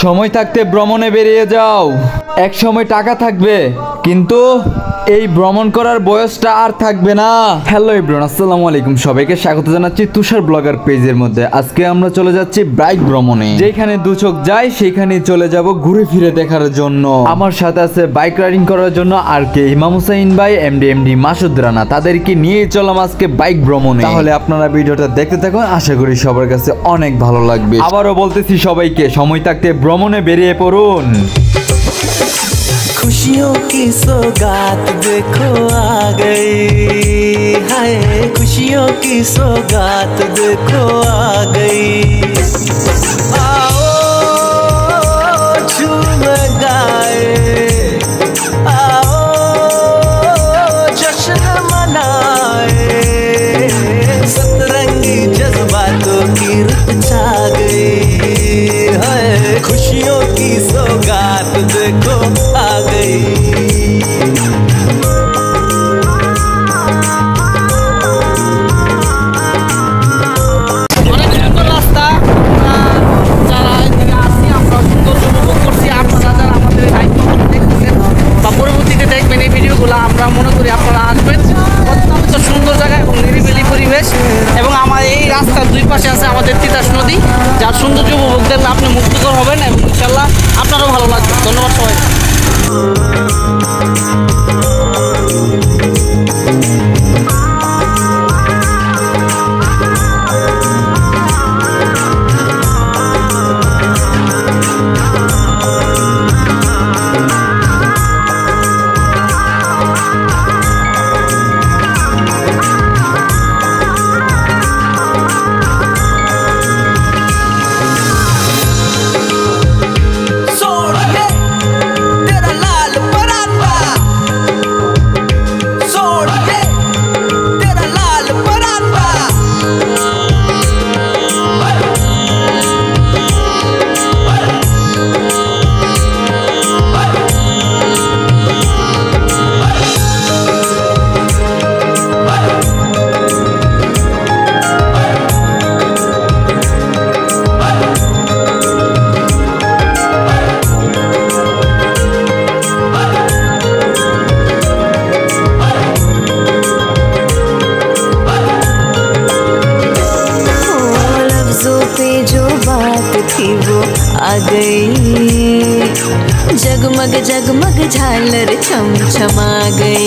সময় থাকতে ভ্রমণে বেরিয়ে যাও। এক সময় টাকা থাকবে, কিন্তু এই ভ্রমণ করার বয়সটা আর থাকবে না। হ্যালো এভরিওয়ান, আসসালামু আলাইকুম। সবাইকে স্বাগত জানাচ্ছি তুষার ব্লগার পেজের মধ্যে। আজকে আমরা চলে যাচ্ছি বাইক ভ্রমণে। যেখানে দু চোখ যায় সেখানে চলে যাব ঘুরে ফিরে দেখার জন্য। আমার সাথে আছে বাইক রাইডিং করার জন্য আর কে, ইমাম হুসাইন ভাই, এমডি মাসুদ রানা। তাদেরকে নিয়ে চললাম আজকে বাইক ভ্রমণে। তাহলে আপনারা ভিডিওটা দেখতে থাকুন, আশা করি সবার কাছে অনেক ভালো লাগবে। আবারও বলতেছি সবাইকে, সময় থাকতে ভ্রমণে বেরিয়ে পড়ুন। खुशियों की सौगात देखो आ गई, हाय खुशियों की सौगात देखो आ गई। आओ झूम गाए, आओ जश्न मनाए, सतरंगी जज्बातों की रुत छा गई, हाय खुशियों की सौगात देखो आ गई। আমরা মনে করি আপনারা আসবেন। অত্যন্ত সুন্দর জায়গা এবং নিরিবিলি পরিবেশ, এবং আমার এই রাস্তার দুই পাশে আছে আমাদের তিতাস নদী, যার সৌন্দর্য উপভোগ দেখলে আপনি মুগ্ধকর হবেন এবং ইনশাল্লাহ আপনারও ভালো লাগবে। ধন্যবাদ সবাই। वो आ गई, जगमग जगमग झालर छम छमा गई।